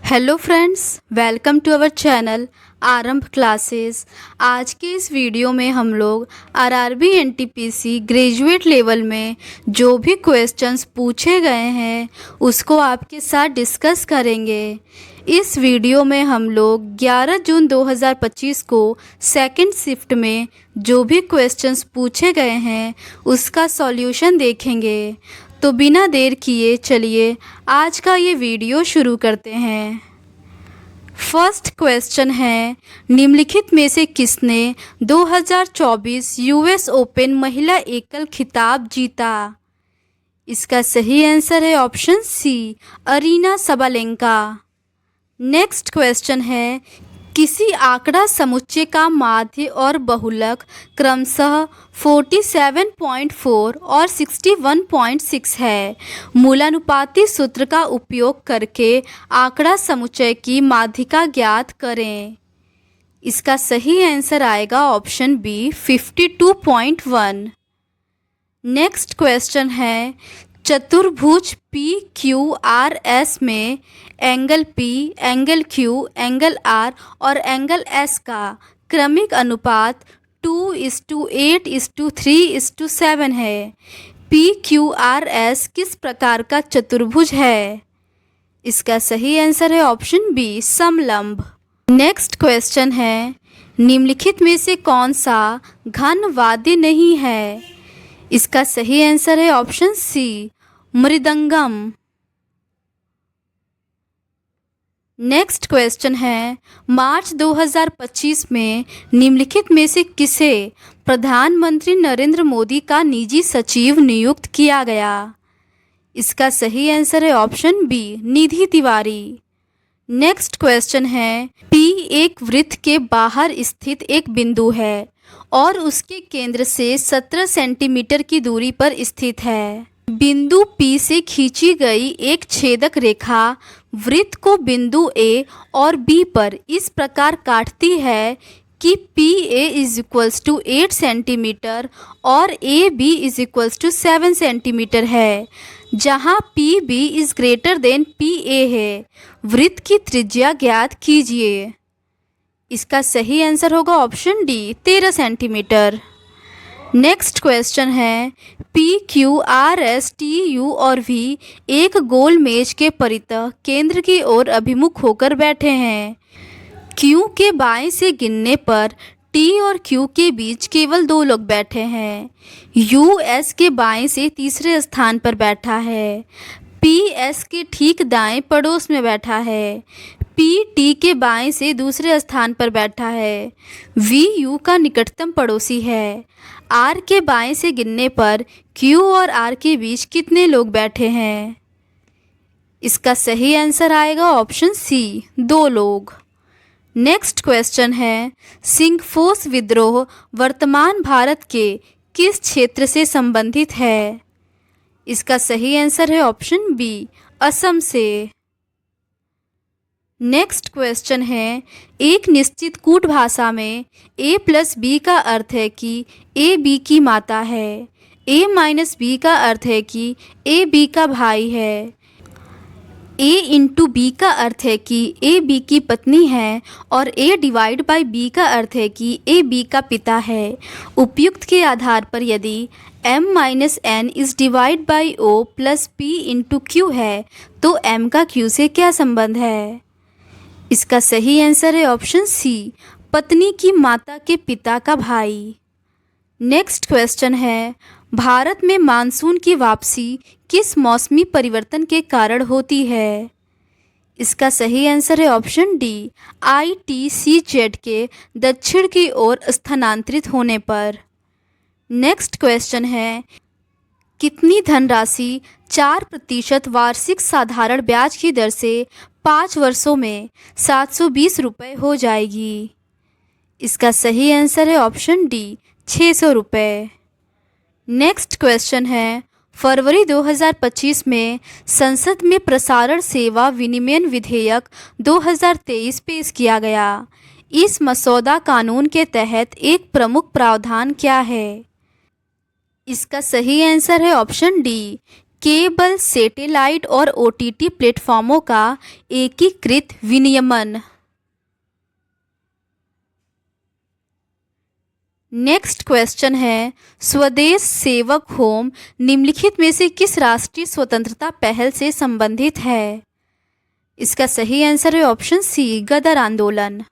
Hello friends, welcome to our channel Aarambh classes. आज के इस वीडियो में हम लोग आरआरबी एनटीपीसी ग्रेजुएट लेवल में जो भी क्वेश्चंस पूछे गए हैं उसको आपके साथ डिस्कस करेंगे। इस वीडियो में हम लोग 11 जून 2025 को सेकंड शिफ्ट में जो भी क्वेश्चंस पूछे गए हैं उसका सॉल्यूशन देखेंगे। तो बिना देर किए चलिए आज का ये वीडियो शुरू करते हैं। फर्स्ट क्वेश्चन है, निम्नलिखित में से किसने 2024 यूएस ओपन महिला एकल खिताब जीता? इसका सही आंसर है option C, Aryna Sabalenka. Next question है, किसी आंकड़ा समुच्चय का माध्य और बहुलक क्रमशः 47.4 और 61.6 है। मूलानुपाती सूत्र का उपयोग करके आंकड़ा समुच्चय की माध्यिका ज्ञात करें। इसका सही आंसर आएगा ऑप्शन बी, 52.1। नेक्स्ट क्वेश्चन है, चतुर्भुज पी क्यू आर एस में angle P, angle Q, angle R और एंगल एस का क्रमिक अनुपात 2:8:3:7 है। पी क्यू आर एस किस प्रकार का चतुर्भुज है? इसका सही आंसर है ऑप्शन बी, समलंब। नेक्स्ट क्वेश्चन है, निम्नलिखित में से कौन सा घन वाद्य नहीं है? इसका सही आंसर है option C, mridangam. Next question है, मार्च 2025 में निम्नलिखित में से किसे प्रधानमंत्री नरेंद्र मोदी का निजी सचिव नियुक्त किया गया? इसका सही आंसर है ऑप्शन बी, निधि तिवारी। नेक्स्ट क्वेश्चन है, पी एक वृत्त के बाहर स्थित एक बिंदु है और उसके केंद्र से 17 सेंटीमीटर की दूरी पर स्थित है। बिंदु P से खींची गई एक छेदक रेखा वृत्त को बिंदु A और B पर इस प्रकार काटती है कि PA = 8 सेंटीमीटर और AB = 7 सेंटीमीटर है, जहां PB > PA है। वृत्त की त्रिज्या ज्ञात कीजिए। इसका सही आंसर होगा option D, 13 centimetre. Next question है, P Q R S T U और वी एक गोल मेज के परितः केंद्र की ओर अभिमुख होकर बैठे हैं। क्यू के बाएं से गिनने पर टी और क्यू के बीच केवल 2 लोग बैठे हैं। यू एस के बाएं से तीसरे स्थान पर बैठा है। पी एस के ठीक दाएं पड़ोस में बैठा है। पी टी के बाएं से दूसरे स्थान पर बैठा है। वी यू का निकटतम पड़ोसी है। आर के बाएं से गिनने पर क्यू और आर के बीच कितने लोग बैठे हैं? इसका सही आंसर आएगा ऑप्शन सी, 2 लोग। नेक्स्ट क्वेश्चन है, सिंगफोस विद्रोह वर्तमान भारत के किस क्षेत्र से संबंधित है? इसका सही आंसर है ऑप्शन बी, असम से। नेक्स्ट क्वेश्चन है, एक निश्चित कूट भाषा में a + b का अर्थ है कि a b की माता है। a - b का अर्थ है कि a b का भाई है। a × b का अर्थ है कि a b की पत्नी है और a/b का अर्थ है कि a b का पिता है। उपयुक्त के आधार पर यदि m - n /o + p × q है तो m का q से क्या संबंध है? इसका सही आंसर है ऑप्शन सी, पत्नी की माता के पिता का भाई। नेक्स्ट क्वेश्चन है, भारत में मानसून की वापसी किस मौसमी परिवर्तन के कारण होती है? इसका सही आंसर है ऑप्शन डी, ITCZ के दक्षिण की ओर स्थानांतरित होने पर। नेक्स्ट क्वेश्चन है, कितनी धनराशि 4% वार्षिक साधारण ब्याज की दर से 5 वर्षों में 720 रुपये हो जाएगी? इसका सही आंसर है ऑप्शन डी, 600 रुपये। नेक्स्ट क्वेश्चन है, फरवरी 2025 में संसद में प्रसारण सेवा विनियमन विधेयक 2023 पेश किया गया। इस मसौदा कानून के तहत एक प्रमुख प्रावधान क्या है? इसका सही आंसर है ऑप्शन डी, केबल, सैटेलाइट और ओटीटी प्लेटफॉर्मों का एकीकृत विनियमन। नेक्स्ट क्वेश्चन है, स्वदेश सेवक होम निम्नलिखित में से किस राष्ट्रीय स्वतंत्रता पहल से संबंधित है? इसका सही आंसर है ऑप्शन सी, गदर आंदोलन।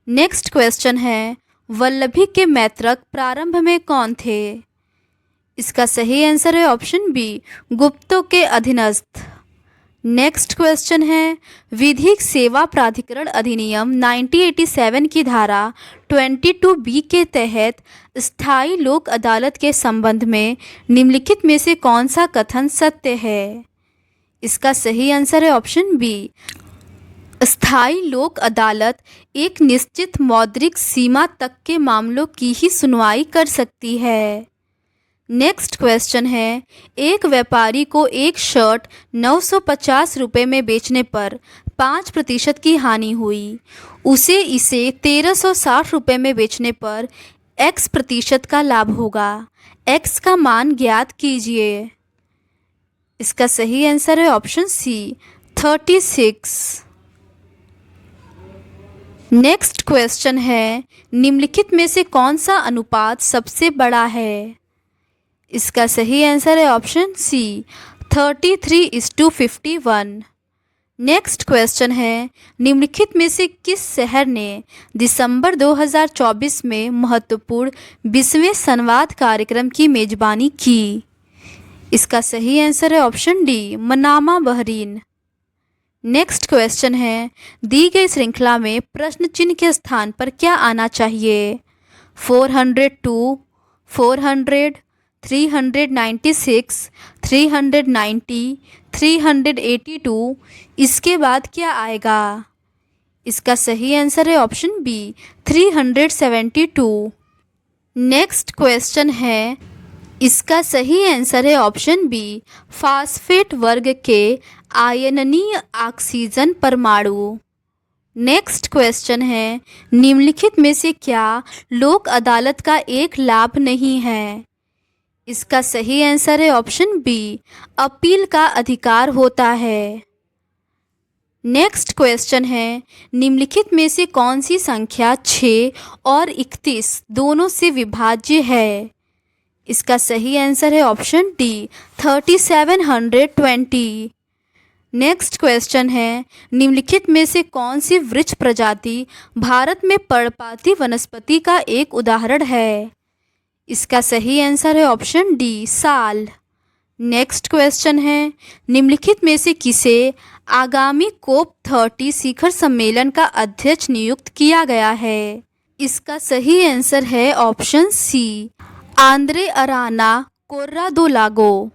नेक्स्ट क्वेश्चन है, वल्लभी के मैत्रक प्रारंभ में कौन थे? इसका सही आंसर है ऑप्शन बी, गुप्तों के अधीनस्थ। नेक्स्ट क्वेश्चन है, विधिक सेवा प्राधिकरण अधिनियम 1987 की धारा 22B के तहत स्थायी लोक अदालत के संबंध में निम्नलिखित में से कौन सा कथन सत्य है? इसका सही आंसर है ऑप्शन बी, स्थायी लोक अदालत एक निश्चित मौद्रिक सीमा तक के मामलों की ही सुनवाई कर सकती है। नेक्स्ट क्वेश्चन है, एक व्यापारी को एक शर्ट 950 रुपये में बेचने पर 5% की हानि हुई। उसे इसे 1360 रुपये में बेचने पर x% का लाभ होगा। x का मान ज्ञात कीजिए। इसका सही आंसर है ऑप्शन सी, 36। नेक्स्ट क्वेश्चन है, निम्नलिखित में से कौन सा अनुपात सबसे बड़ा है? इसका सही आंसर है ऑप्शन सी, 33:51। नेक्स्ट क्वेश्चन है, निम्नलिखित में से किस शहर ने दिसंबर 2024 में महत्वपूर्ण 20वें संवाद कार्यक्रम की मेजबानी की? इसका सही आंसर है option D, Manama, Bahrain. Next question है, दी गई श्रृंखला में प्रश्न चिन्ह के स्थान पर क्या आना चाहिए? 402, 400, 396, 390, 382, इसके बाद क्या आएगा? इसका सही आंसर है ऑप्शन बी, 372। नेक्स्ट क्वेश्चन है, इसका सही आंसर है ऑप्शन बी, फास्फेट वर्ग के आयननीय ऑक्सीजन परमाणु। नेक्स्ट क्वेश्चन है, निम्नलिखित में से क्या लोक अदालत का एक लाभ नहीं है? इसका सही आंसर है ऑप्शन बी, अपील का अधिकार होता है। नेक्स्ट क्वेश्चन है, निम्नलिखित में से कौन सी संख्या 6 और 31 दोनों से विभाज्य है? इसका सही आंसर है ऑप्शन डी, 3720। नेक्स्ट क्वेश्चन है, निम्नलिखित में से कौन सी वृक्ष प्रजाति भारत में पर्णपाती वनस्पति का एक उदाहरण है? इसका सही आंसर है ऑप्शन डी, साल। नेक्स्ट क्वेश्चन है, निम्नलिखित में से किसे आगामी कोप 30 शिखर सम्मेलन का अध्यक्ष नियुक्त किया गया है? इसका सही आंसर है option C, Andre Aranha Correa do Lago.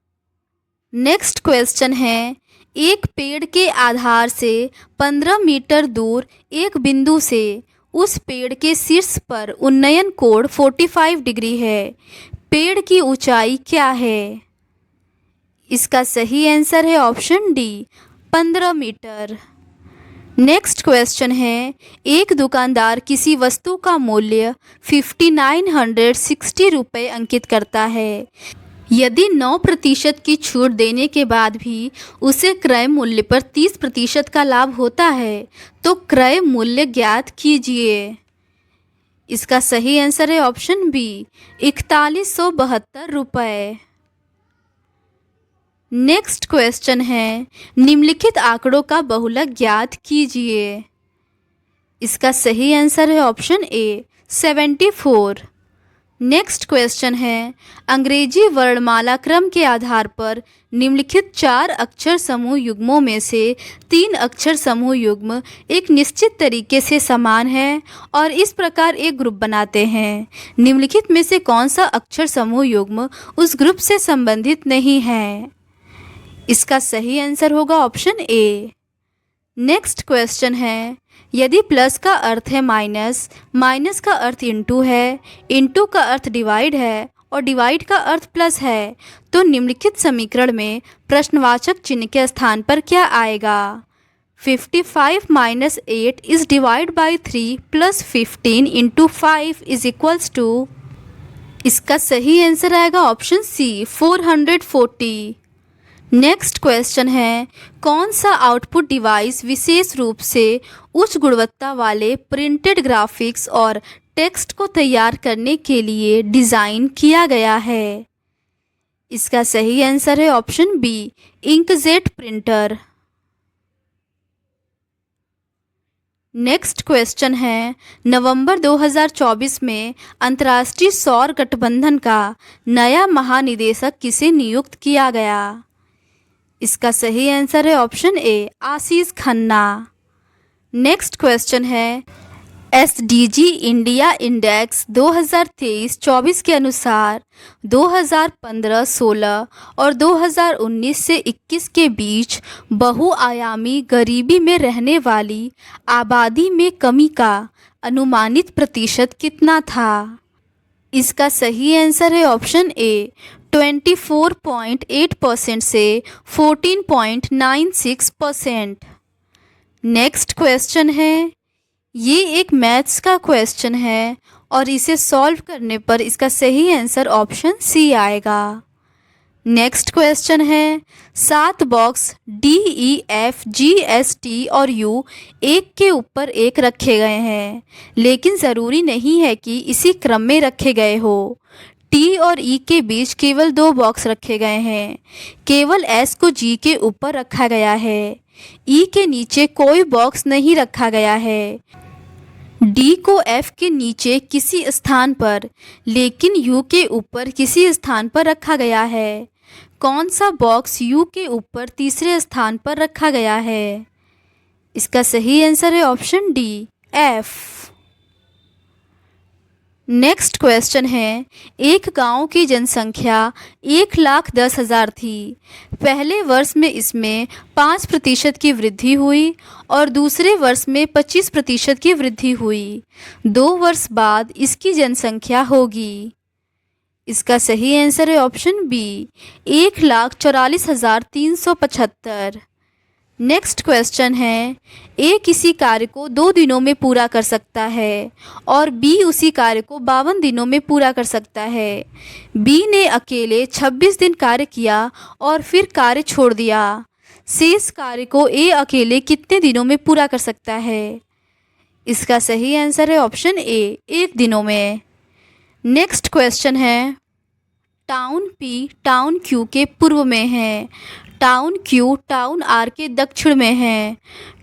Next question है, एक पेड़ के आधार से 15 मीटर दूर एक बिंदु से उस पेड़ के शीर्ष पर उन्नयन कोण 45 डिग्री है। पेड़ की ऊंचाई क्या है? इसका सही आंसर है option D, 15 metre. Next question है, एक दुकानदार किसी वस्तु का मूल्य 5960 रुपये अंकित करता है। यदि 9% की छूट देने के बाद भी उसे क्रय मूल्य पर 30% का लाभ होता है तो क्रय मूल्य ज्ञात कीजिए। इसका सही आंसर है ऑप्शन बी, 4172 रुपये। नेक्स्ट क्वेश्चन है, निम्नलिखित आंकड़ों का बहुलक ज्ञात कीजिए। इसका सही आंसर है ऑप्शन ए, 74। नेक्स्ट क्वेश्चन है, अंग्रेजी वर्णमाला क्रम के आधार पर निम्नलिखित 4 अक्षर समूह युग्मों में से 3 अक्षर समूह युग्म एक निश्चित तरीके से समान है और इस प्रकार एक ग्रुप बनाते हैं। निम्नलिखित में से कौन सा अक्षर समूह युग्म उस ग्रुप से संबंधित नहीं है? इसका सही आंसर होगा ऑप्शन ए। नेक्स्ट क्वेश्चन है, यदि प्लस का अर्थ है माइनस, माइनस का अर्थ इंटू है, इंटू का अर्थ डिवाइड है और डिवाइड का अर्थ प्लस है तो निम्नलिखित समीकरण में प्रश्नवाचक चिन्ह के स्थान पर क्या आएगा? 55 - 8 is divide by 3 plus 15 into 5 is equals to. इसका सही आंसर आएगा ऑप्शन सी, 440। नेक्स्ट क्वेश्चन है, कौन सा आउटपुट डिवाइस विशेष रूप से उच्च गुणवत्ता वाले प्रिंटेड ग्राफिक्स और टेक्स्ट को तैयार करने के लिए डिज़ाइन किया गया है? इसका सही आंसर है option B, inkjet printer. Next question है, नवंबर 2024 में अंतर्राष्ट्रीय सौर गठबंधन का नया महानिदेशक किसे नियुक्त किया गया? इसका सही आंसर है ऑप्शन ए, आशीष खन्ना। नेक्स्ट क्वेश्चन है, एसडीजी इंडिया इंडेक्स 2023-24 के अनुसार 2015-16 और 2019-21 के बीच बहुआयामी गरीबी में रहने वाली आबादी में कमी का अनुमानित प्रतिशत कितना था? इसका सही आंसर है ऑप्शन ए, 24.8% से 14.96%। नेक्स्ट क्वेश्चन है, ये एक मैथ्स का क्वेश्चन है और इसे सॉल्व करने पर इसका सही आंसर ऑप्शन सी आएगा। नेक्स्ट क्वेश्चन है, 7 बॉक्स डी, ई, एफ, जी, एस, टी और यू एक के ऊपर एक रखे गए हैं, लेकिन ज़रूरी नहीं है कि इसी क्रम में रखे गए हो। टी और ई के बीच केवल 2 बॉक्स रखे गए हैं। केवल एस को जी के ऊपर रखा गया है। ई के नीचे कोई बॉक्स नहीं रखा गया है। डी को एफ के नीचे किसी स्थान पर, लेकिन यू के ऊपर किसी स्थान पर रखा गया है। कौन सा बॉक्स यू के ऊपर तीसरे स्थान पर रखा गया है? इसका सही आंसर है option D, F. Next question है, एक गांव की जनसंख्या 1,10,000 थी। पहले वर्ष में इसमें 5% की वृद्धि हुई और दूसरे वर्ष में 25% की वृद्धि हुई। 2 वर्ष बाद इसकी जनसंख्या होगी। इसका सही आंसर है ऑप्शन बी, 1,44,375। नेक्स्ट क्वेश्चन है, ए किसी कार्य को 2 दिनों में पूरा कर सकता है और बी उसी कार्य को 52 दिनों में पूरा कर सकता है। बी ने अकेले 26 दिन कार्य किया और फिर कार्य छोड़ दिया। शेष कार्य को ए अकेले कितने दिनों में पूरा कर सकता है? इसका सही आंसर है ऑप्शन ए, 1 दिनों में। नेक्स्ट क्वेश्चन है, टाउन पी टाउन क्यू के पूर्व में है, टाउन क्यू टाउन आर के दक्षिण में है,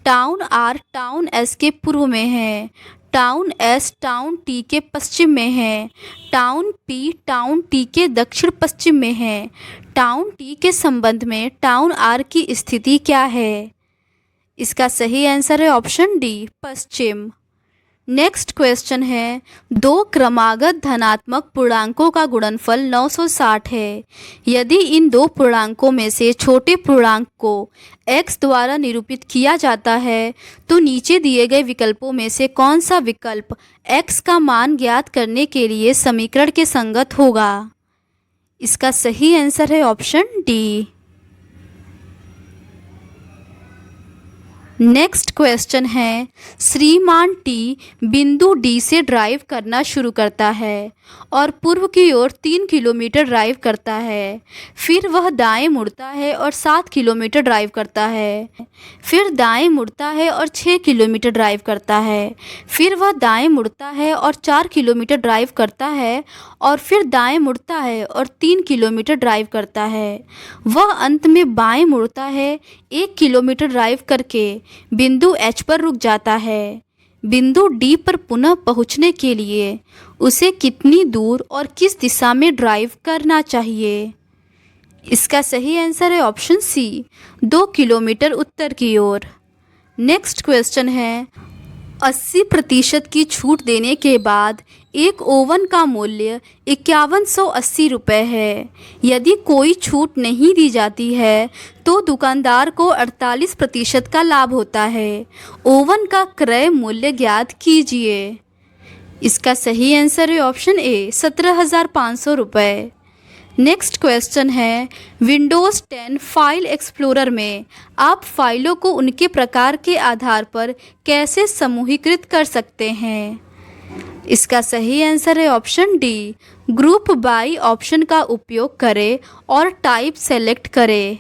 टाउन आर टाउन एस के पूर्व में है, टाउन एस टाउन टी के पश्चिम में है, टाउन पी टाउन टी के दक्षिण पश्चिम में है। टाउन टी के संबंध में टाउन आर की स्थिति क्या है? इसका सही आंसर है ऑप्शन डी, पश्चिम। नेक्स्ट क्वेश्चन है, 2 क्रमागत धनात्मक पूर्णांकों का गुणनफल 960 है। यदि इन 2 पूर्णांकों में से छोटे पूर्णांक को x द्वारा निरूपित किया जाता है तो नीचे दिए गए विकल्पों में से कौन सा विकल्प x का मान ज्ञात करने के लिए समीकरण के संगत होगा? इसका सही आंसर है ऑप्शन डी। नेक्स्ट क्वेश्चन है, श्रीमान टी बिंदु डी से ड्राइव करना शुरू करता है और पूर्व की ओर 3 किलोमीटर ड्राइव करता है। फिर वह दाएं मुड़ता है और 7 किलोमीटर ड्राइव करता है। फिर दाएं मुड़ता है और 6 किलोमीटर ड्राइव करता है। फिर वह दाएं मुड़ता है और 4 किलोमीटर ड्राइव करता है और फिर दाएं मुड़ता है और 3 किलोमीटर ड्राइव करता है। वह अंत में बाएं मुड़ता है, 1 किलोमीटर ड्राइव करके बिंदु एच पर रुक जाता है। बिंदु डी पर पुनः पहुंचने के लिए उसे कितनी दूर और किस दिशा में ड्राइव करना चाहिए? इसका सही आंसर है ऑप्शन सी, 2 किलोमीटर उत्तर की ओर। नेक्स्ट क्वेश्चन है, 80% की छूट देने के बाद एक ओवन का मूल्य 5180 रुपये है। यदि कोई छूट नहीं दी जाती है तो दुकानदार को 48% का लाभ होता है। ओवन का क्रय मूल्य ज्ञात कीजिए। इसका सही आंसर है ऑप्शन ए, 17,500 रुपये। नेक्स्ट क्वेश्चन है, विंडोज़ 10 फाइल एक्सप्लोरर में आप फाइलों को उनके प्रकार के आधार पर कैसे समूहीकृत कर सकते हैं? इसका सही आंसर है option D, group by option का उपयोग करें और टाइप सेलेक्ट करें।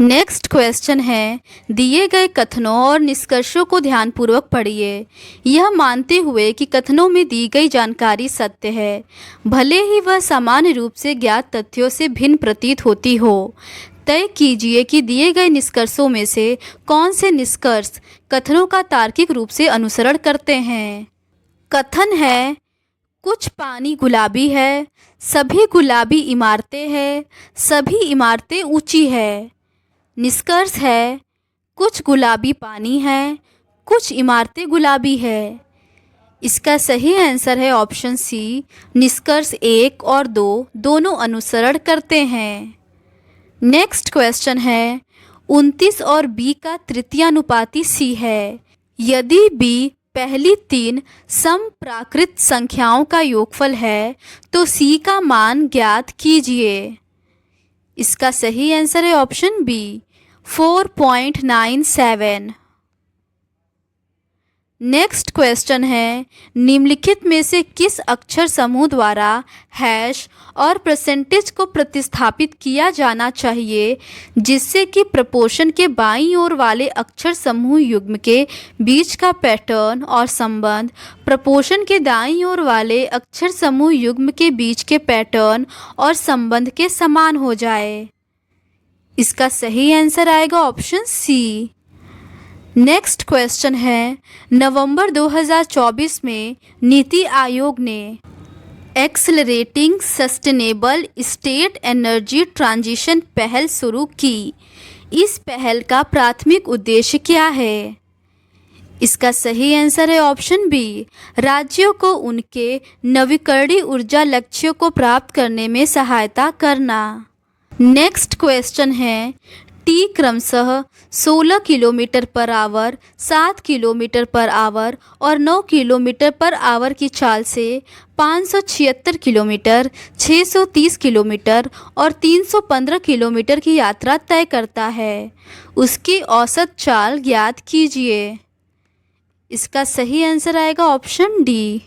नेक्स्ट क्वेश्चन है, दिए गए कथनों और निष्कर्षों को ध्यानपूर्वक पढ़िए। यह मानते हुए कि कथनों में दी गई जानकारी सत्य है, भले ही वह सामान्य रूप से ज्ञात तथ्यों से भिन्न प्रतीत होती हो। तय कीजिए कि दिए गए निष्कर्षों में से कौन से निष्कर्ष कथनों का तार्किक रूप से अनुसरण करते हैं। कथन है, कुछ पानी गुलाबी है, सभी गुलाबी इमारतें हैं, सभी इमारतें ऊंची है। निष्कर्ष है, कुछ गुलाबी पानी है, कुछ इमारतें गुलाबी है। इसका सही आंसर है ऑप्शन सी, निष्कर्ष 1 और 2 दोनों अनुसरण करते हैं। नेक्स्ट क्वेश्चन है, 29 और बी का तृतीयानुपाती सी है। यदि बी पहली 3 समप्राकृत संख्याओं का योगफल है तो सी का मान ज्ञात कीजिए। इसका सही आंसर है ऑप्शन बी, 4.97। नेक्स्ट क्वेश्चन है, निम्नलिखित में से किस अक्षर समूह द्वारा हैश और परसेंटेज को प्रतिस्थापित किया जाना चाहिए जिससे कि प्रपोर्शन के बाईं ओर वाले अक्षर समूह युग्म के बीच का पैटर्न और संबंध प्रपोर्शन के दाईं ओर वाले अक्षर समूह युग्म के बीच के पैटर्न और संबंध के समान हो जाए। इसका सही आंसर आएगा ऑप्शन सी। नेक्स्ट क्वेश्चन है, नवंबर 2024 में नीति आयोग ने accelerating sustainable state energy transition पहल शुरू की। इस पहल का प्राथमिक उद्देश्य क्या है। इसका सही आंसर है ऑप्शन बी, राज्यों को उनके नवीकरणीय ऊर्जा लक्ष्यों को प्राप्त करने में सहायता करना। नेक्स्ट क्वेश्चन है, टी क्रमशः 16 kilometre per hour, 7 kilometre per hour और 9 किलोमीटर पर आवर की चाल से 576 किलोमीटर, 630 किलोमीटर और 315 किलोमीटर की यात्रा तय करता है। उसकी औसत चाल ज्ञात कीजिए। इसका सही आंसर आएगा ऑप्शन डी।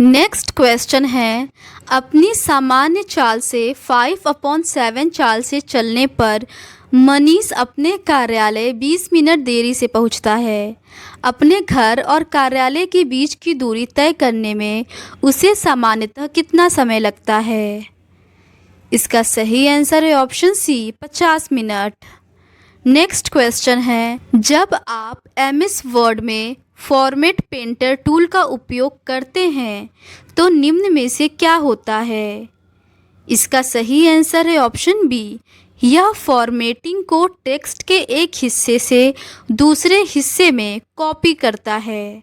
नेक्स्ट क्वेश्चन है, अपनी सामान्य चाल से 5/7 चाल से चलने पर मनीष अपने कार्यालय 20 मिनट देरी से पहुंचता है। अपने घर और कार्यालय के बीच की दूरी तय करने में उसे सामान्यतः कितना समय लगता है। इसका सही आंसर है option C, 50 minute. Next question है, जब आप एमएस वर्ड में फॉर्मेट पेंटर टूल का उपयोग करते हैं तो निम्न में से क्या होता है। इसका सही आंसर है ऑप्शन बी, यह फॉर्मेटिंग को टेक्स्ट के एक हिस्से से दूसरे हिस्से में कॉपी करता है।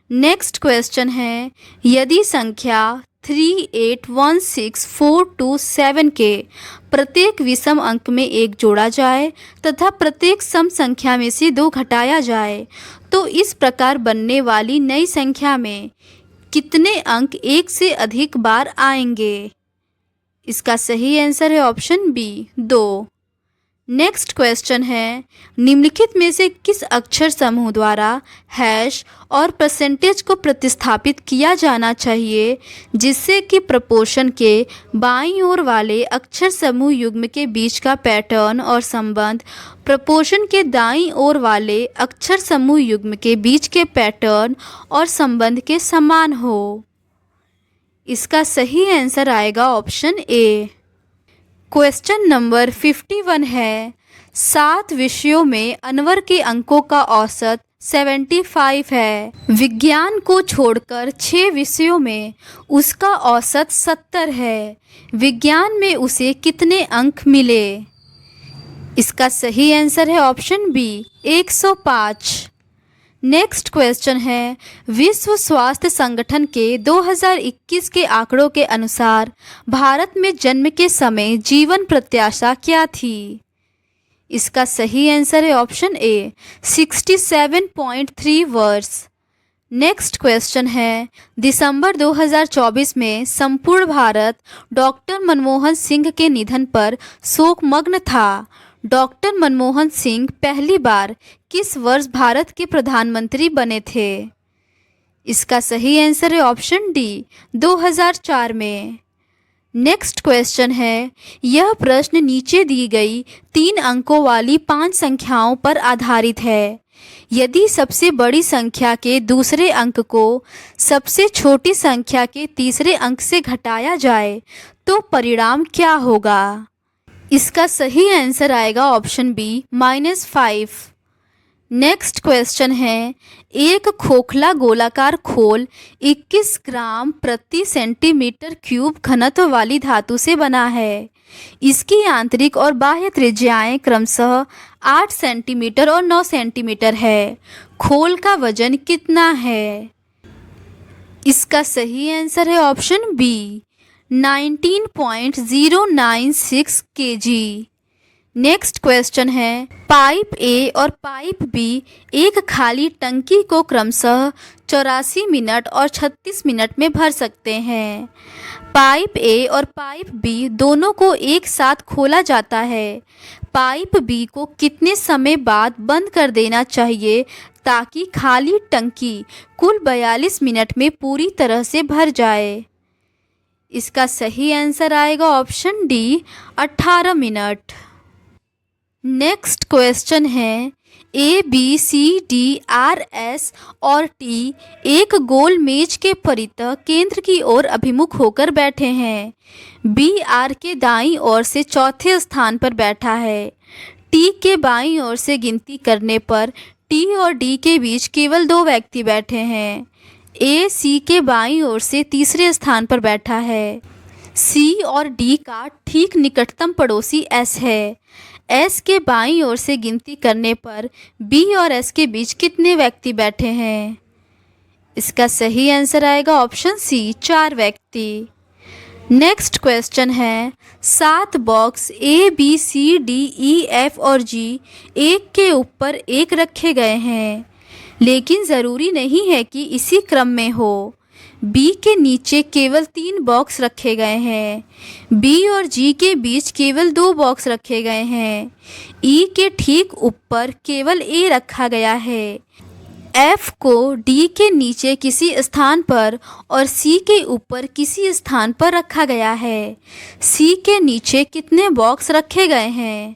नेक्स्ट क्वेश्चन है, यदि संख्या 3816427 के प्रत्येक विषम अंक में 1 जोड़ा जाए तथा प्रत्येक सम संख्या में से 2 घटाया जाए तो इस प्रकार बनने वाली नई संख्या में कितने अंक 1 से अधिक बार आएंगे। इसका सही आंसर है ऑप्शन बी, 2। नेक्स्ट क्वेश्चन है, निम्नलिखित में से किस अक्षर समूह द्वारा हैश और परसेंटेज को प्रतिस्थापित किया जाना चाहिए जिससे कि प्रपोर्शन के बाईं ओर वाले अक्षर समूह युग्म के बीच का पैटर्न और संबंध प्रपोर्शन के दाईं ओर वाले अक्षर समूह युग्म के बीच के पैटर्न और संबंध के समान हो। इसका सही आंसर आएगा ऑप्शन ए। क्वेश्चन नंबर 51 है, 7 विषयों में अनवर के अंकों का औसत 75 है। विज्ञान को छोड़कर 6 विषयों में उसका औसत 70 है। विज्ञान में उसे कितने अंक मिले। इसका सही आंसर है ऑप्शन बी, 105। नेक्स्ट क्वेश्चन है, विश्व स्वास्थ्य संगठन के 2021 के आंकड़ों के अनुसार भारत में जन्म के समय जीवन प्रत्याशा क्या थी। इसका सही आंसर है ऑप्शन ए, 67.3 वर्ष। नेक्स्ट क्वेश्चन है, दिसंबर 2024 में संपूर्ण भारत डॉक्टर मनमोहन सिंह के निधन पर शोकमग्न था। डॉक्टर मनमोहन सिंह पहली बार किस वर्ष भारत के प्रधानमंत्री बने थे। इसका सही आंसर है ऑप्शन डी, 2004 में। नेक्स्ट क्वेश्चन है, यह प्रश्न नीचे दी गई 3 अंकों वाली 5 संख्याओं पर आधारित है। यदि सबसे बड़ी संख्या के दूसरे अंक को सबसे छोटी संख्या के तीसरे अंक से घटाया जाए तो परिणाम क्या होगा? इसका सही आंसर आएगा ऑप्शन बी -5। नेक्स्ट क्वेश्चन है, एक खोखला गोलाकार खोल 21 ग्राम प्रति सेंटीमीटर क्यूब घनत्व वाली धातु से बना है। इसकी आंतरिक और बाह्य त्रिज्याएं क्रमशः 8 सेंटीमीटर और 9 सेंटीमीटर है। खोल का वजन कितना है? इसका सही आंसर है option B 19.096 kg। Next question है, पाइप ए और पाइप बी एक खाली टंकी को क्रमशः 84 मिनट और 36 मिनट में भर सकते हैं। पाइप ए और पाइप बी दोनों को एक साथ खोला जाता है। पाइप बी को कितने समय बाद बंद कर देना चाहिए ताकि खाली टंकी कुल 42 मिनट में पूरी तरह से भर जाए? इसका सही आंसर आएगा option D 18 minute. Next question है, A B C D R S और टी एक गोल मेज के परितः केंद्र की ओर अभिमुख होकर बैठे हैं। बी आर के दाईं ओर से चौथे स्थान पर बैठा है। टी के बाईं ओर से गिनती करने पर टी और डी के बीच केवल 2 व्यक्ति बैठे हैं। ए सी के बाईं ओर से तीसरे स्थान पर बैठा है। सी और डी का ठीक निकटतम पड़ोसी एस है। एस के बाईं ओर से गिनती करने पर बी और एस के बीच कितने व्यक्ति बैठे हैं? इसका सही आंसर आएगा ऑप्शन सी 4 व्यक्ति। नेक्स्ट क्वेश्चन है, 7 box A B C D E F और जी एक के ऊपर एक रखे गए हैं, लेकिन ज़रूरी नहीं है कि इसी क्रम में हो। बी के नीचे केवल 3 बॉक्स रखे गए हैं। बी और जी के बीच केवल 2 बॉक्स रखे गए हैं। ई के ठीक ऊपर केवल ए रखा गया है। एफ को डी के नीचे किसी स्थान पर और सी के ऊपर किसी स्थान पर रखा गया है। सी के नीचे कितने बॉक्स रखे गए हैं?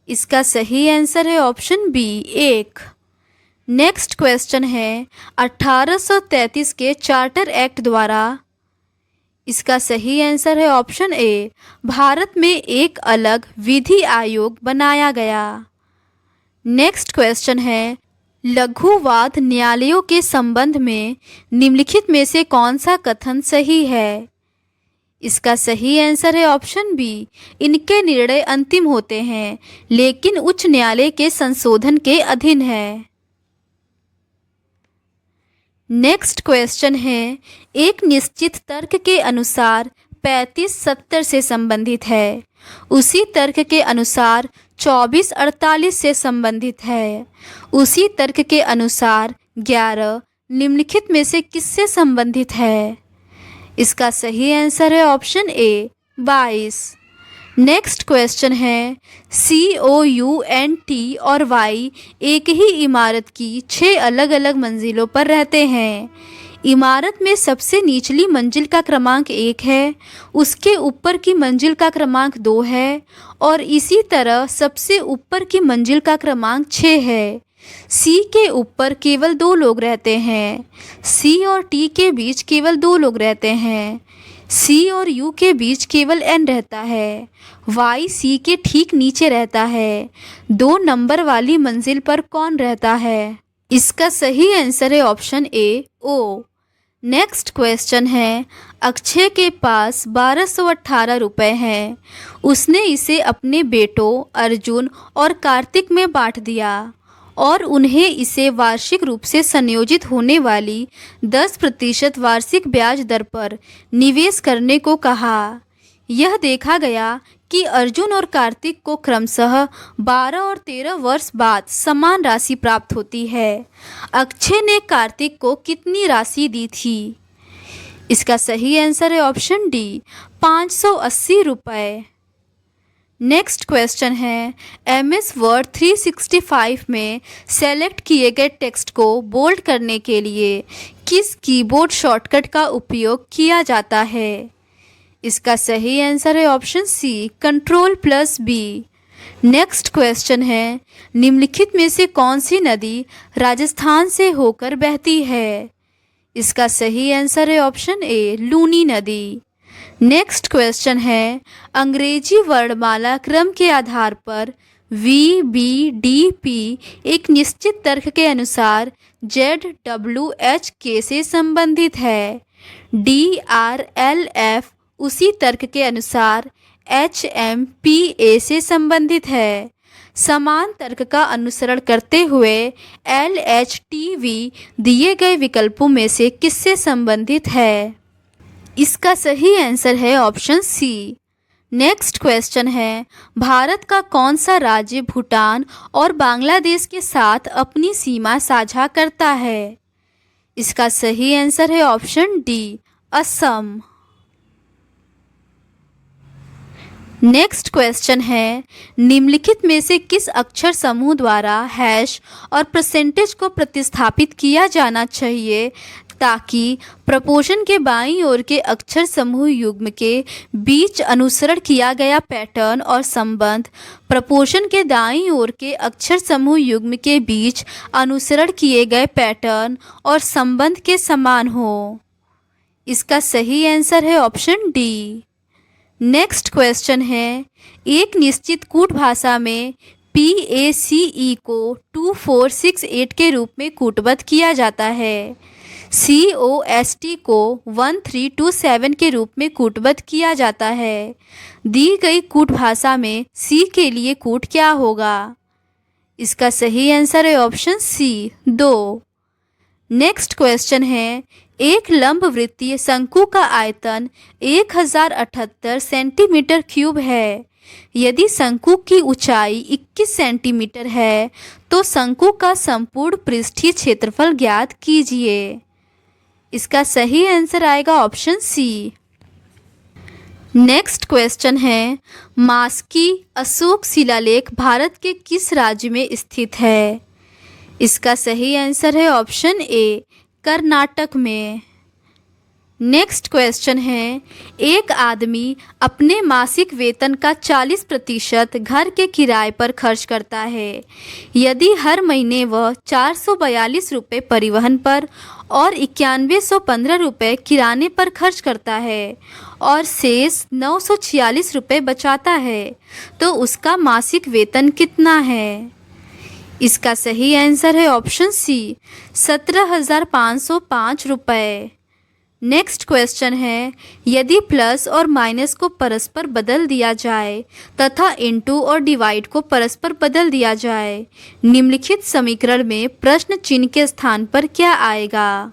इसका सही आंसर है ऑप्शन बी 1। नेक्स्ट क्वेश्चन है, 1833 के चार्टर एक्ट द्वारा, इसका सही आंसर है ऑप्शन ए, भारत में एक अलग विधि आयोग बनाया गया। नेक्स्ट क्वेश्चन है, लघुवाद न्यायालयों के संबंध में निम्नलिखित में से कौन सा कथन सही है? इसका सही आंसर है ऑप्शन बी, इनके निर्णय अंतिम होते हैं लेकिन उच्च न्यायालय के संशोधन के अधीन है। नेक्स्ट क्वेश्चन है, एक निश्चित तर्क के अनुसार 35 70 से संबंधित है। उसी तर्क के अनुसार 24 48 से संबंधित है। उसी तर्क के अनुसार 11 निम्नलिखित में से किससे संबंधित है? इसका सही आंसर है ऑप्शन ए 22। नेक्स्ट क्वेश्चन है, COUNT और Y एक ही इमारत की 6 अलग अलग मंजिलों पर रहते हैं। इमारत में सबसे निचली मंजिल का क्रमांक 1 है, उसके ऊपर की मंजिल का क्रमांक 2 है और इसी तरह सबसे ऊपर की मंजिल का क्रमांक 6 है। सी के ऊपर केवल 2 लोग रहते हैं। सी और टी के बीच केवल 2 लोग रहते हैं। सी और यू के बीच केवल एन रहता है। वाई सी के ठीक नीचे रहता है। 2 नंबर वाली मंजिल पर कौन रहता है? इसका सही आंसर है option A O. Next question है, अक्षय के पास 1218 रुपये हैं। उसने इसे अपने बेटों अर्जुन और कार्तिक में बांट दिया और उन्हें इसे वार्षिक रूप से संयोजित होने वाली 10% वार्षिक ब्याज दर पर निवेश करने को कहा। यह देखा गया कि अर्जुन और कार्तिक को क्रमशः 12 और 13 वर्ष बाद समान राशि प्राप्त होती है। अक्षय ने कार्तिक को कितनी राशि दी थी? इसका सही आंसर है ऑप्शन डी 580 रुपये। नेक्स्ट क्वेश्चन है, MS वर्ड 365 में सेलेक्ट किए गए टेक्स्ट को बोल्ड करने के लिए किस कीबोर्ड शॉर्टकट का उपयोग किया जाता है? इसका सही आंसर है option C, control plus B. Next question है, निम्नलिखित में से कौन सी नदी राजस्थान से होकर बहती है? इसका सही आंसर है ऑप्शन ए, लूनी नदी। नेक्स्ट क्वेश्चन है, अंग्रेजी वर्णमाला क्रम के आधार पर वी बी डी पी एक निश्चित तर्क के अनुसार जेड डब्ल्यू एच के से संबंधित है। डी आर एल एफ उसी तर्क के अनुसार एच एम पी ए से संबंधित है। समान तर्क का अनुसरण करते हुए एल एच टी वी दिए गए विकल्पों में से किससे संबंधित है? इसका सही आंसर है ऑप्शन सी। नेक्स्ट क्वेश्चन है, भारत का कौन सा राज्य भूटान और बांग्लादेश के साथ अपनी सीमा साझा करता है? इसका सही आंसर है option D, Assam. Next question है, निम्नलिखित में से किस अक्षर समूह द्वारा हैश और परसेंटेज को प्रतिस्थापित किया जाना चाहिए ताकि प्रपोजन के बाईं ओर के अक्षर समूह युग्म के बीच अनुसरण किया गया पैटर्न और संबंध प्रपोजन के दाईं ओर के अक्षर समूह युग्म के बीच अनुसरण किए गए पैटर्न और संबंध के समान हो? इसका सही आंसर है ऑप्शन डी। नेक्स्ट क्वेश्चन है, एक निश्चित कूट भाषा में PACE को 2468 के रूप में कूटबद्ध किया जाता है। COST को 1327 के रूप में कूटबद्ध किया जाता है। दी गई कूट भाषा में C के लिए कूट क्या होगा? इसका सही आंसर है ऑप्शन सी, 2। नेक्स्ट क्वेश्चन है, एक लंब वृत्तीय शंकु का आयतन 1078 सेंटीमीटर क्यूब है। यदि शंकु की ऊंचाई 21 सेंटीमीटर है तो शंकु का संपूर्ण पृष्ठीय क्षेत्रफल ज्ञात कीजिए। इसका सही आंसर आएगा ऑप्शन सी। नेक्स्ट क्वेश्चन है, मास्की अशोक शिलालेख भारत के किस राज्य में स्थित है? इसका सही आंसर है ऑप्शन ए, कर्नाटक में। नेक्स्ट क्वेश्चन है, एक आदमी अपने मासिक वेतन का 40% घर के किराए पर खर्च करता है। यदि हर महीने वह 442 रुपये परिवहन पर और 9115 रुपये किराने पर खर्च करता है और शेष 946 रुपये बचाता है तो उसका मासिक वेतन कितना है? इसका सही आंसर है ऑप्शन सी, 17,505 रुपये। नेक्स्ट क्वेश्चन है, यदि प्लस और माइनस को परस्पर बदल दिया जाए तथा इनटू और डिवाइड को परस्पर बदल दिया जाए, निम्नलिखित समीकरण में प्रश्न चिन्ह के स्थान पर क्या आएगा?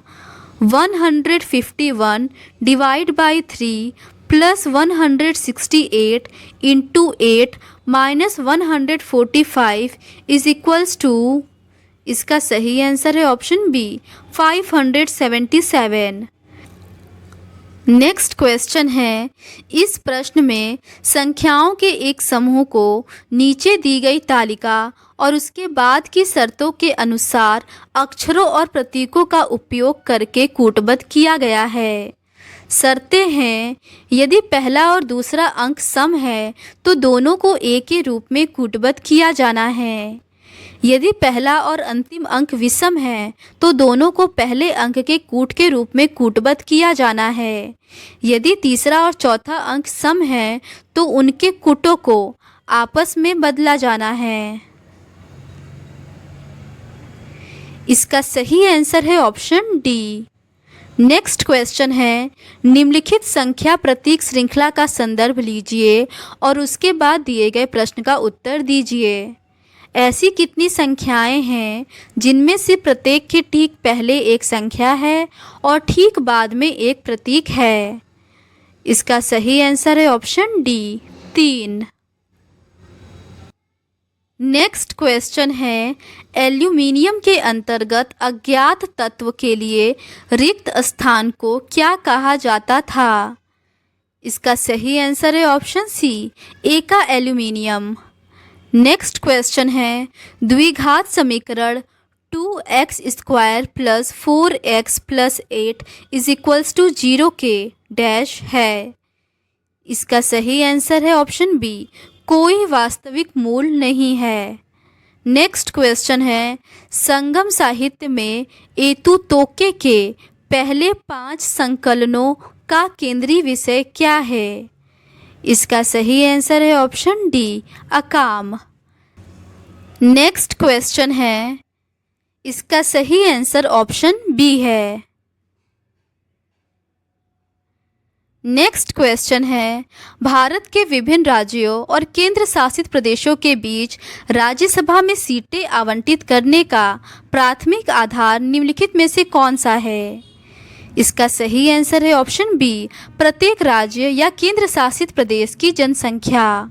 151 divide by 3 plus 168 into 8 minus 145 is equals to, इसका सही आंसर है ऑप्शन बी, 577। नेक्स्ट क्वेश्चन है, इस प्रश्न में संख्याओं के एक समूह को नीचे दी गई तालिका और उसके बाद की शर्तों के अनुसार अक्षरों और प्रतीकों का उपयोग करके कूटबद्ध किया गया है। शर्तें हैं, यदि पहला और दूसरा अंक सम है तो दोनों को ए के रूप में कूटबद्ध किया जाना है। यदि पहला और अंतिम अंक विषम है तो दोनों को पहले अंक के कूट के रूप में कूटबद्ध किया जाना है। यदि तीसरा और चौथा अंक सम है तो उनके कूटों को आपस में बदला जाना है। इसका सही आंसर है ऑप्शन डी। नेक्स्ट क्वेश्चन है, निम्नलिखित संख्या प्रतीक श्रृंखला का संदर्भ लीजिए और उसके बाद दिए गए प्रश्न का उत्तर दीजिए। ऐसी कितनी संख्याएं हैं जिनमें से प्रत्येक के ठीक पहले एक संख्या है और ठीक बाद में एक प्रतीक है? इसका सही आंसर है ऑप्शन डी, 3। नेक्स्ट क्वेश्चन है, एल्यूमिनियम के अंतर्गत अज्ञात तत्व के लिए रिक्त स्थान को क्या कहा जाता था? इसका सही आंसर है ऑप्शन सी, एका एल्यूमिनियम। नेक्स्ट क्वेश्चन है, द्विघात समीकरण 2x² plus 4x plus 8 is equals to 0 के डैश है। इसका सही आंसर है ऑप्शन बी, कोई वास्तविक मूल नहीं है। नेक्स्ट क्वेश्चन है, संगम साहित्य में एतु तोके के पहले 5 संकलनों का केंद्रीय विषय क्या है? इसका सही आंसर है ऑप्शन डी, अकाम। नेक्स्ट क्वेश्चन है, इसका सही आंसर ऑप्शन बी है। नेक्स्ट क्वेश्चन है, भारत के विभिन्न राज्यों और केंद्र शासित प्रदेशों के बीच राज्यसभा में सीटें आवंटित करने का प्राथमिक आधार निम्नलिखित में से कौन सा है? इसका सही आंसर है ऑप्शन बी, प्रत्येक राज्य या केंद्र शासित प्रदेश की जनसंख्या।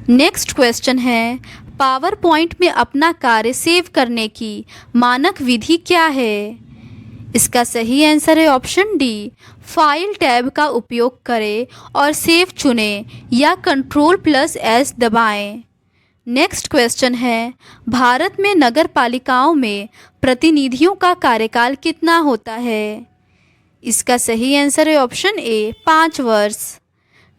नेक्स्ट क्वेश्चन है, पावर पॉइंट में अपना कार्य सेव करने की मानक विधि क्या है? इसका सही आंसर है ऑप्शन डी, फाइल टैब का उपयोग करें और सेव चुनें या Ctrl+S दबाएं। नेक्स्ट क्वेश्चन है, भारत में नगर पालिकाओं में प्रतिनिधियों का कार्यकाल कितना होता है? इसका सही आंसर है ऑप्शन ए, 5 वर्ष।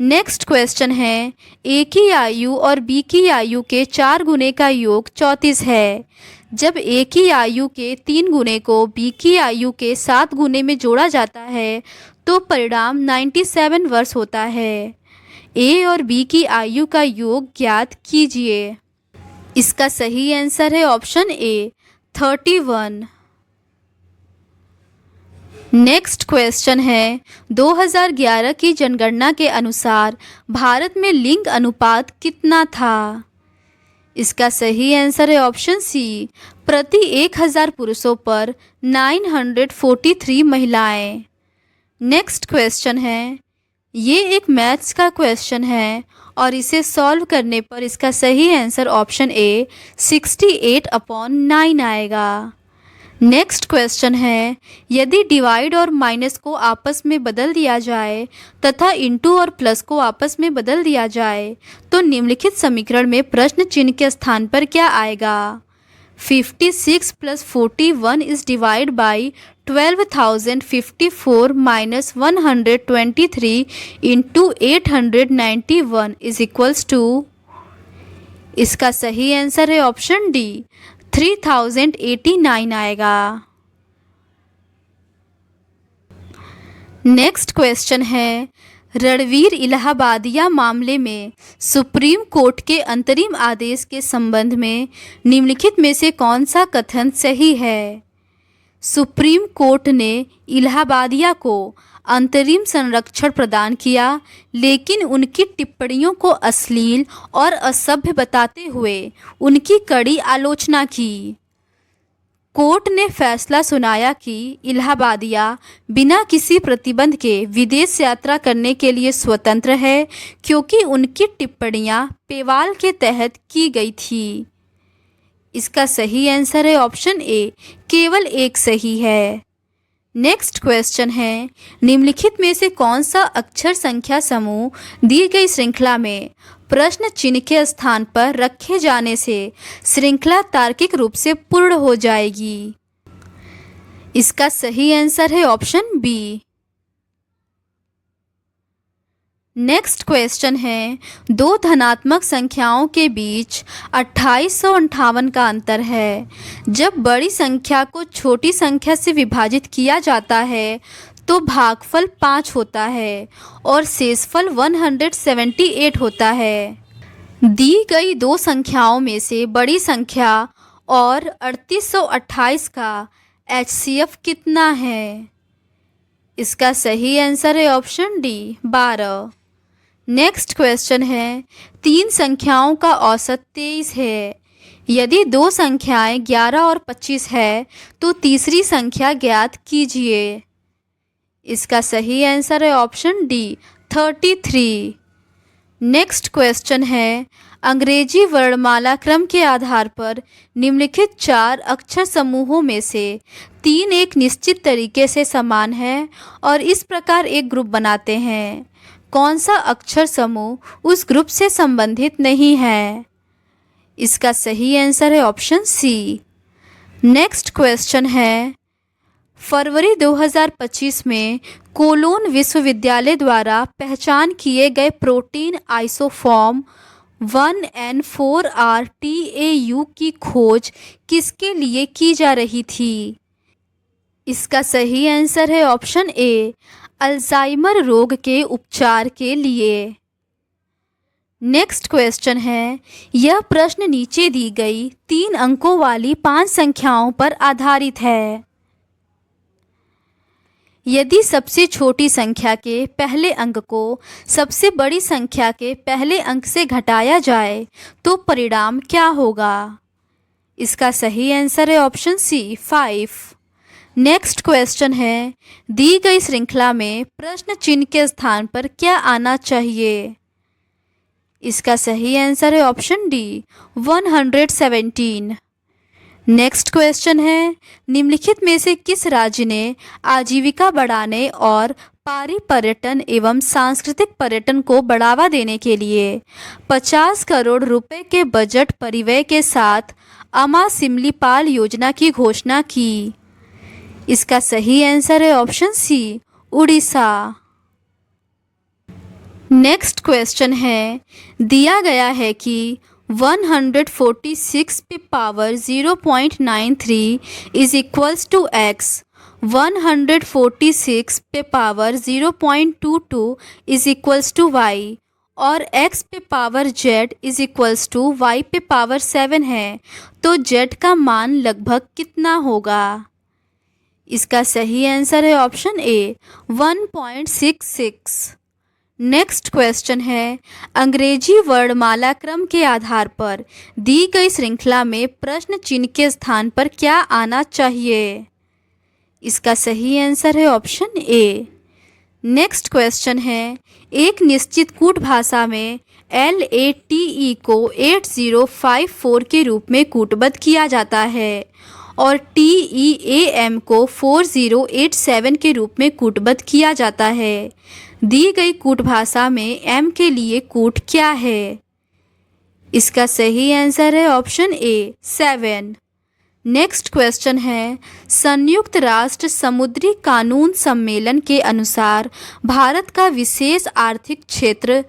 नेक्स्ट क्वेश्चन है, ए की आयु और बी की आयु के 4 गुने का योग 34 है। जब ए की आयु के 3 गुने को बी की आयु के 7 गुने में जोड़ा जाता है तो परिणाम 97 वर्ष होता है। ए और बी की आयु का योग ज्ञात कीजिए। इसका सही आंसर है ऑप्शन ए, 31। नेक्स्ट क्वेश्चन है, 2011 की जनगणना के अनुसार भारत में लिंग अनुपात कितना था? इसका सही आंसर है ऑप्शन सी, प्रति 1000 पुरुषों पर 943 महिलाएं। नेक्स्ट क्वेश्चन है, ये एक मैथ्स का क्वेश्चन है और इसे सॉल्व करने पर इसका सही आंसर ऑप्शन ए, 68/9 आएगा। नेक्स्ट क्वेश्चन है, यदि डिवाइड और माइनस को आपस में बदल दिया जाए तथा इंटू और प्लस को आपस में बदल दिया जाए तो निम्नलिखित समीकरण में प्रश्न चिन्ह के स्थान पर क्या आएगा? 56 + 41 is divide by 12,054 minus 123 into 891 is equals to. इसका सही आंसर है ऑप्शन डी, 3089 आएगा। नेक्स्ट क्वेश्चन है, रणवीर इलाहाबादिया मामले में सुप्रीम कोर्ट के अंतरिम आदेश के संबंध में निम्नलिखित में से कौन सा कथन सही है? सुप्रीम कोर्ट ने इलाहाबादिया को अंतरिम संरक्षण प्रदान किया, लेकिन उनकी टिप्पणियों को अश्लील और असभ्य बताते हुए उनकी कड़ी आलोचना की। कोर्ट ने फैसला सुनाया कि इलाहाबादिया बिना किसी प्रतिबंध के विदेश यात्रा करने के लिए स्वतंत्र है, क्योंकि उनकी टिप्पणियां पेवाल के तहत की गई थी। इसका सही आंसर है ऑप्शन ए, केवल एक सही है। नेक्स्ट क्वेश्चन है, निम्नलिखित में से कौन सा अक्षर संख्या समूह दी गई श्रृंखला में प्रश्न चिन्ह के स्थान पर रखे जाने से श्रृंखला तार्किक रूप से पूर्ण हो जाएगी? इसका सही आंसर है ऑप्शन बी। नेक्स्ट क्वेश्चन है, दो धनात्मक संख्याओं के बीच 2858 का अंतर है। जब बड़ी संख्या को छोटी संख्या से विभाजित किया जाता है तो भागफल 5 होता है और शेषफल 178 होता है। दी गई दो संख्याओं में से बड़ी संख्या और 3828 का HCF कितना है? इसका सही आंसर है ऑप्शन डी, 12। नेक्स्ट क्वेश्चन है, तीन संख्याओं का औसत 23 है। यदि दो संख्याएं 11 और 25 है तो तीसरी संख्या ज्ञात कीजिए। इसका सही आंसर है ऑप्शन डी, 33। नेक्स्ट क्वेश्चन है, अंग्रेजी वर्णमाला क्रम के आधार पर निम्नलिखित 4 अक्षर समूहों में से 3 एक निश्चित तरीके से समान है और इस प्रकार एक ग्रुप बनाते हैं। कौन सा अक्षर समूह उस ग्रुप से संबंधित नहीं है? इसका सही आंसर है ऑप्शन सी। नेक्स्ट क्वेश्चन है, फरवरी 2025 में कोलोन विश्वविद्यालय द्वारा पहचान किए गए प्रोटीन आइसोफॉर्म 1N4R-TAU की खोज किसके लिए की जा रही थी? इसका सही आंसर है ऑप्शन ए, अल्जाइमर रोग के उपचार के लिए। नेक्स्ट क्वेश्चन है, यह प्रश्न नीचे दी गई 3 अंकों वाली 5 संख्याओं पर आधारित है। यदि सबसे छोटी संख्या के पहले अंक को सबसे बड़ी संख्या के पहले अंक से घटाया जाए तो परिणाम क्या होगा? इसका सही आंसर है ऑप्शन सी, 5। नेक्स्ट क्वेश्चन है, दी गई श्रृंखला में प्रश्न चिन्ह के स्थान पर क्या आना चाहिए? इसका सही आंसर है ऑप्शन डी, 117। नेक्स्ट क्वेश्चन है, निम्नलिखित में से किस राज्य ने आजीविका बढ़ाने और पारी पर्यटन एवं सांस्कृतिक पर्यटन को बढ़ावा देने के लिए 50 करोड़ रुपए के बजट परिव्यय के साथ अमा सिमलीपाल योजना की घोषणा की? इसका सही आंसर है option C, Orissa. Next question है, दिया गया है कि 146 पे power 0.93 is equals to X, 146 पे power 0.22 is equals to Y और x पे power z is equals to y पे पावर 7 है, तो z का मान लगभग कितना होगा? इसका सही आंसर है ऑप्शन ए, 1.66। नेक्स्ट क्वेश्चन है, अंग्रेजी वर्णमाला क्रम के आधार पर दी गई श्रृंखला में प्रश्न चिन्ह के स्थान पर क्या आना चाहिए? इसका सही आंसर है ऑप्शन ए। नेक्स्ट क्वेश्चन है, एक निश्चित कूट भाषा में LATE को 8054 के रूप में कूटबद्ध किया जाता है और TEAM को 4087 के रूप में कूटबद्ध किया जाता है। दी गई कूट भाषा में M के लिए कूट क्या है? इसका सही आंसर है ऑप्शन ए, 7। नेक्स्ट क्वेश्चन है, संयुक्त राष्ट्र समुद्री कानून सम्मेलन के अनुसार भारत का विशेष आर्थिक क्षेत्र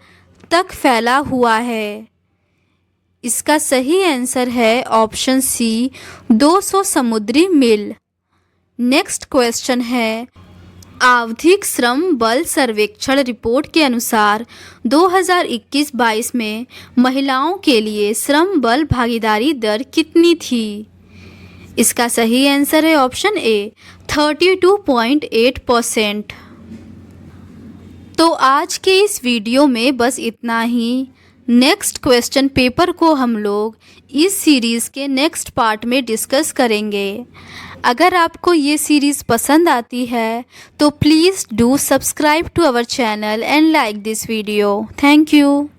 तक फैला हुआ है। इसका सही आंसर है ऑप्शन सी, 200 समुद्री मील। नेक्स्ट क्वेश्चन है, आवधिक श्रम बल सर्वेक्षण रिपोर्ट के अनुसार 2021-22 में महिलाओं के लिए श्रम बल भागीदारी दर कितनी थी? इसका सही आंसर है ऑप्शन ए, 32.8%। तो आज के इस वीडियो में बस इतना ही। नेक्स्ट क्वेश्चन पेपर को हम लोग इस सीरीज़ के नेक्स्ट पार्ट में डिस्कस करेंगे। अगर आपको ये सीरीज़ पसंद आती है तो please do subscribe to our channel and like this video. Thank you.